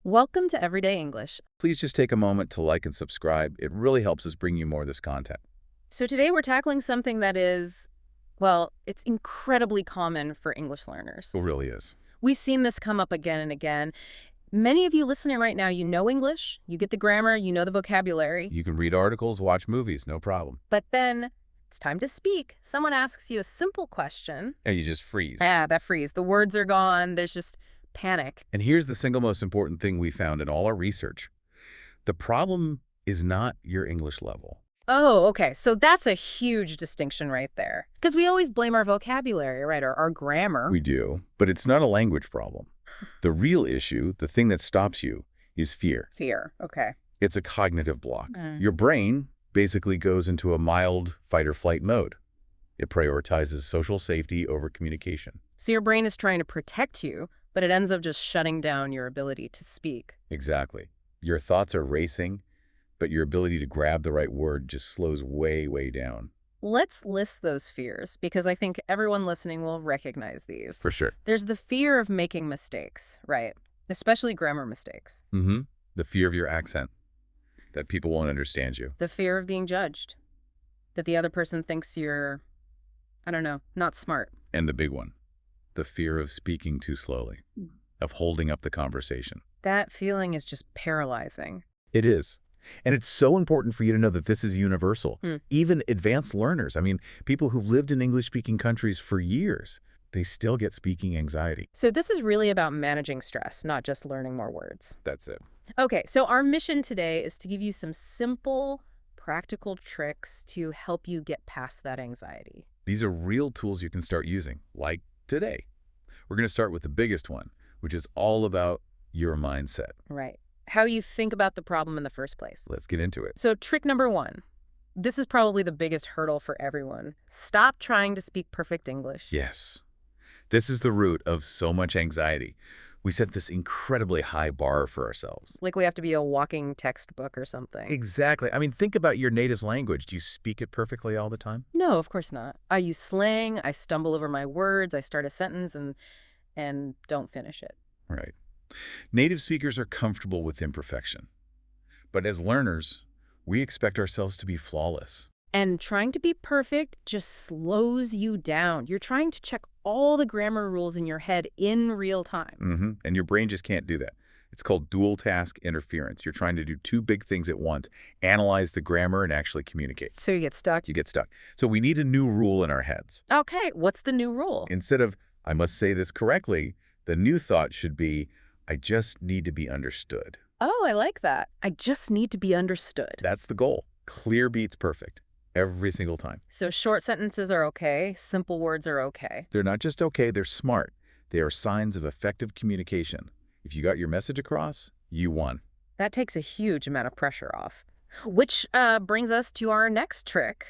Welcome to Everyday English. Please just take a moment to like and subscribe. It really helps us bring you more of this content. So today we're tackling something that is, well, it's incredibly common for English learners. It really is. We've seen this come up again and again. Many of you listening right now, you know English, you get the grammar, you know the vocabulary, You can read articles, watch movies, no problem. but then it's time to speak. Someone asks you a simple question. And you just freeze. That freeze. The words are gone. There's just panic. And here's the single most important thing we found in all our research. The problem is not your English level. Oh, okay. So that's a huge distinction right there. Because we always blame our vocabulary, right, or our grammar. We do, but it's not a language problem. The real issue, the thing that stops you, is fear. Fear. Okay. It's a cognitive block. Mm. Your brain basically goes into a mild fight-or-flight mode. It prioritizes social safety over communication. So your brain is trying to protect you, but it ends up just shutting down your ability to speak. Exactly. Your thoughts are racing, but your ability to grab the right word just slows way, way down. Let's list those fears, because I think everyone listening will recognize these. For sure. There's the fear of making mistakes, right? Especially grammar mistakes. Mm-hmm. The fear of your accent, that people won't understand you. The fear of being judged, that the other person thinks you're, I don't know, not smart. And the big one, the fear of speaking too slowly, of holding up the conversation. That feeling is just paralyzing. It is. And it's so important for you to know that this is universal. Even advanced learners, people who've lived in English-speaking countries for years, they still get speaking anxiety. So this is really about managing stress, not just learning more words. That's it. Okay, so our mission today is to give you some simple, practical tricks to help you get past that anxiety. These are real tools you can start using, like today. We're going to start with the biggest one, which is all about your mindset. Right. How you think about the problem in the first place. Let's get into it. So trick number one. This is probably the biggest hurdle for everyone. Stop trying to speak perfect English. Yes. This is the root of so much anxiety. We set this incredibly high bar for ourselves. Like we have to be a walking textbook or something. Exactly. Think about your native language. Do you speak it perfectly all the time? No, of course not. I use slang, I stumble over my words, I start a sentence and don't finish it. Right. Native speakers are comfortable with imperfection. But as learners, we expect ourselves to be flawless. And trying to be perfect just slows you down. You're trying to check all the grammar rules in your head in real time. And your brain just can't do that. It's called dual task interference. You're trying to do two big things at once, analyze the grammar and actually communicate. So you get stuck. You get stuck. So we need a new rule in our heads. Okay, what's the new rule? Instead of, I must say this correctly, the new thought should be, I just need to be understood. Oh, I like that. I just need to be understood. That's the goal. Clear beats perfect. Every single time. So short sentences are okay, simple words are okay. They're not just okay, they're smart. They are signs of effective communication. If you got your message across, you won. That takes a huge amount of pressure off. Which brings us to our next trick.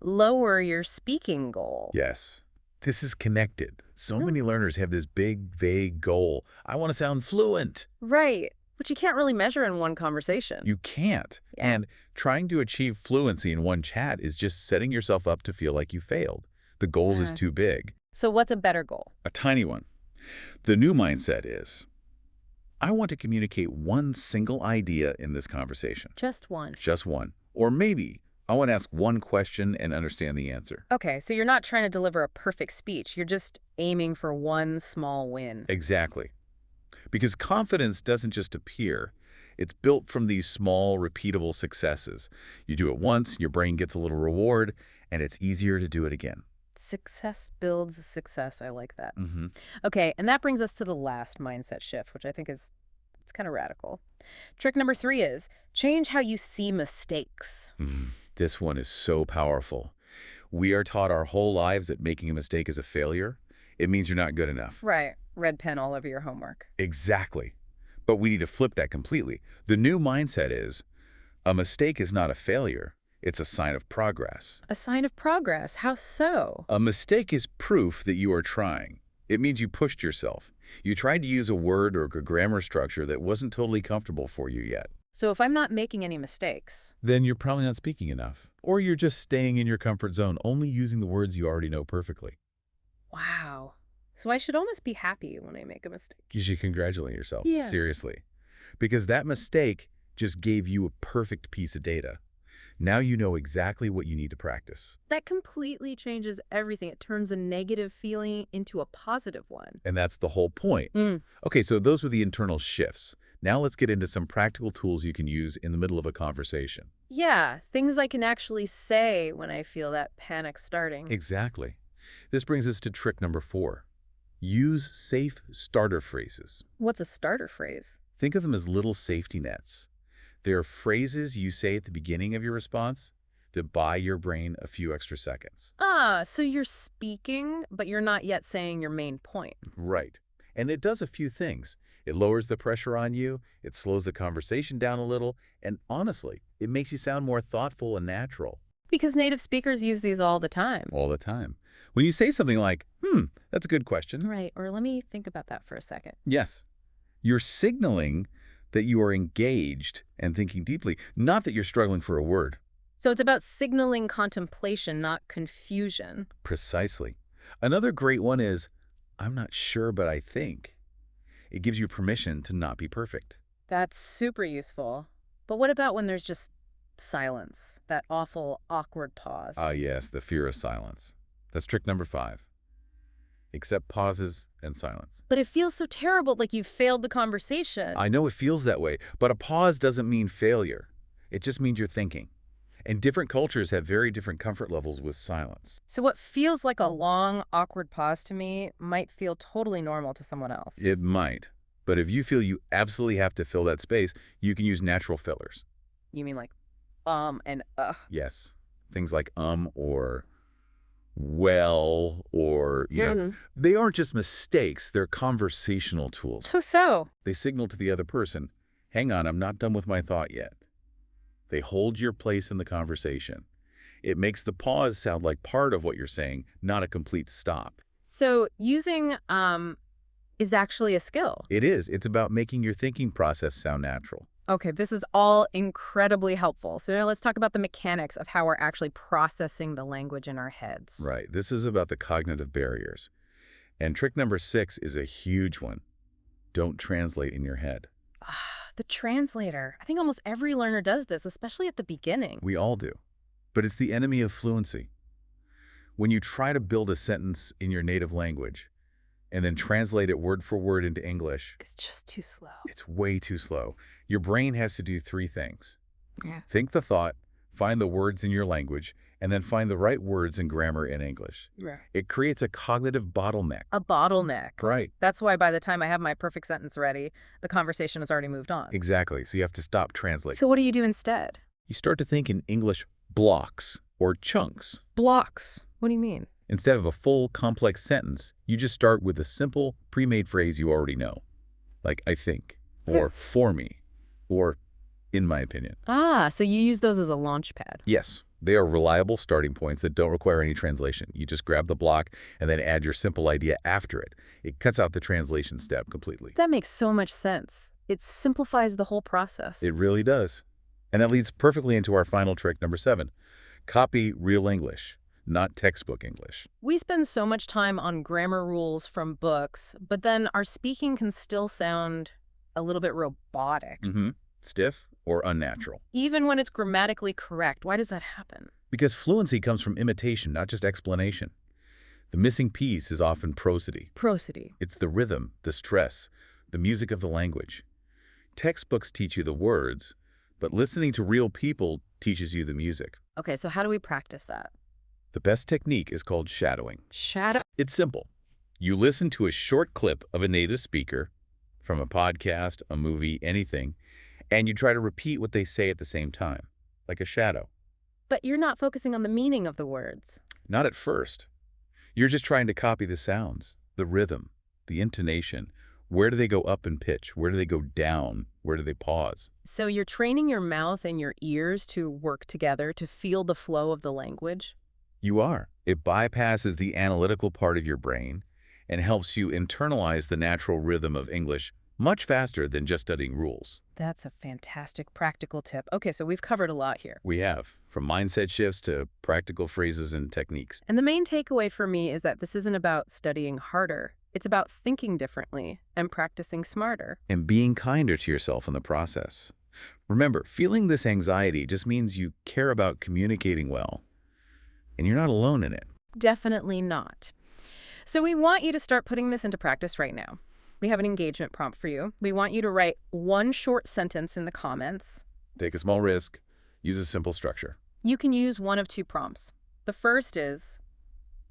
Lower your speaking goal. Yes. This is connected. So many learners have this big, vague goal. I want to sound fluent. Right. Which you can't really measure in one conversation. You can't. Yeah. And trying to achieve fluency in one chat is just setting yourself up to feel like you failed. The goals is too big. So what's a better goal? A tiny one. The new mindset is, I want to communicate one single idea in this conversation. Just one. Just one. Or maybe I want to ask one question and understand the answer. Okay, so you're not trying to deliver a perfect speech. You're just aiming for one small win. Exactly. Because confidence doesn't just appear. It's built from these small, repeatable successes. You do it once, your brain gets a little reward, and it's easier to do it again. Success builds success. I like that. Mm-hmm. Okay, and that brings us to the last mindset shift, which I think it's kind of radical. Trick number 3 is change how you see mistakes. This one is so powerful. We are taught our whole lives that making a mistake is a failure. It means you're not good enough. Right. Red pen all over your homework. Exactly. But we need to flip that completely. The new mindset is, a mistake is not a failure. It's a sign of progress. A sign of progress. How so? A mistake is proof that you are trying. It means you pushed yourself. You tried to use a word or a grammar structure that wasn't totally comfortable for you yet. So if I'm not making any mistakes, Then you're probably not speaking enough. Or you're just staying in your comfort zone, only using the words you already know perfectly. wow. So I should almost be happy when I make a mistake. You should congratulate yourself. Yeah. Seriously. because that mistake just gave you a perfect piece of data. Now you know exactly what you need to practice. That completely changes everything. It turns a negative feeling into a positive one. And that's the whole point. Mm. Okay, so those were the internal shifts. Now let's get into some practical tools you can use in the middle of a conversation. Yeah, things I can actually say when I feel that panic starting. Exactly. This brings us to trick number 4. Use safe starter phrases. What's a starter phrase? Think of them as little safety nets. They are phrases you say at the beginning of your response to buy your brain a few extra seconds. Ah, so you're speaking, but you're not yet saying your main point. Right. And it does a few things. It lowers the pressure on you, it slows the conversation down a little, and honestly, it makes you sound more thoughtful and natural. Because native speakers use these all the time. All the time. When you say something like, that's a good question. Right, or let me think about that for a second. Yes. You're signaling that you are engaged and thinking deeply, not that you're struggling for a word. So it's about signaling contemplation, not confusion. Precisely. Another great one is, I'm not sure, but I think. It gives you permission to not be perfect. That's super useful. But what about when there's just silence, that awful, awkward pause? Ah, yes, the fear of silence. That's trick number 5. Accept pauses and silence. But it feels so terrible, like you've failed the conversation. I know it feels that way, but a pause doesn't mean failure. It just means you're thinking. And different cultures have very different comfort levels with silence. So what feels like a long, awkward pause to me might feel totally normal to someone else. It might. But if you feel you absolutely have to fill that space, you can use natural fillers. You mean like, and Yes. Things like or well or, they aren't just mistakes, they're conversational tools. So. They signal to the other person, hang on, I'm not done with my thought yet. They hold your place in the conversation. It makes the pause sound like part of what you're saying, not a complete stop. So using, is actually a skill. It is. It's about making your thinking process sound natural. Okay, this is all incredibly helpful. So now let's talk about the mechanics of how we're actually processing the language in our heads. Right. This is about the cognitive barriers. And trick number 6 is a huge one. Don't translate in your head. The translator. I think almost every learner does this, especially at the beginning. We all do. But it's the enemy of fluency. When you try to build a sentence in your native language and then translate it word for word into English, It's just too slow. it's way too slow. Your brain has to do 3 things. Yeah. Think the thought, find the words in your language, and then find the right words and grammar in English. Right. It creates a cognitive bottleneck. A bottleneck. Right. That's why by the time I have my perfect sentence ready, the conversation has already moved on. Exactly. So you have to stop translating. So what do you do instead? You start to think in English blocks or chunks. Blocks. What do you mean? Instead of a full, complex sentence, you just start with a simple, pre-made phrase you already know. Like, I think, or for me, or in my opinion. Ah, so you use those as a launch pad. Yes, they are reliable starting points that don't require any translation. You just grab the block and then add your simple idea after it. It cuts out the translation step completely. That makes so much sense. It simplifies the whole process. It really does. And that leads perfectly into our final trick, number 7. Copy real English, not textbook English. We spend so much time on grammar rules from books, but then our speaking can still sound a little bit robotic. Stiff or unnatural. Even when it's grammatically correct. Why does that happen? Because fluency comes from imitation, not just explanation. The missing piece is often prosody. Prosody. It's the rhythm, the stress, the music of the language. Textbooks teach you the words, but listening to real people teaches you the music. Okay, so how do we practice that? The best technique is called shadowing. Shadow. It's simple. You listen to a short clip of a native speaker from a podcast, a movie, anything, and you try to repeat what they say at the same time, like a shadow. But you're not focusing on the meaning of the words. Not at first. You're just trying to copy the sounds, the rhythm, the intonation. Where do they go up in pitch? Where do they go down? Where do they pause? So you're training your mouth and your ears to work together to feel the flow of the language? You are. It bypasses the analytical part of your brain and helps you internalize the natural rhythm of English much faster than just studying rules. That's a fantastic practical tip. Okay, so we've covered a lot here. We have, from mindset shifts to practical phrases and techniques. And the main takeaway for me is that this isn't about studying harder. It's about thinking differently and practicing smarter. And being kinder to yourself in the process. Remember, feeling this anxiety just means you care about communicating well, and you're not alone in it. Definitely not. So we want you to start putting this into practice right now. We have an engagement prompt for you. We want you to write one short sentence in the comments. Take a small risk, use a simple structure. You can use one of two prompts. The first is,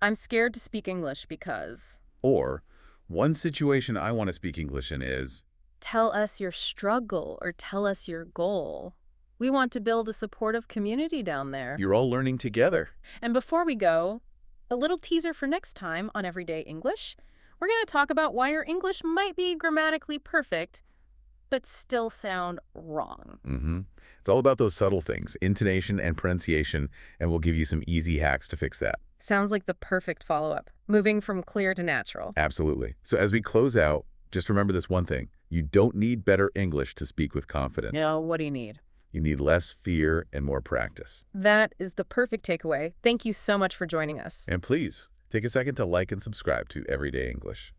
I'm scared to speak English because... Or, one situation I want to speak English in is, Tell us your struggle or tell us your goal. We want to build a supportive community down there. you're all learning together. And before we go, a little teaser for next time on Everyday English. We're going to talk about why your English might be grammatically perfect, but still sound wrong. It's all about those subtle things, intonation and pronunciation, and we'll give you some easy hacks to fix that. Sounds like the perfect follow-up, moving from clear to natural. Absolutely. So as we close out, just remember this one thing. You don't need better English to speak with confidence. No, what do you need? You need less fear and more practice. That is the perfect takeaway. Thank you so much for joining us. And please, take a second to like and subscribe to Everyday English.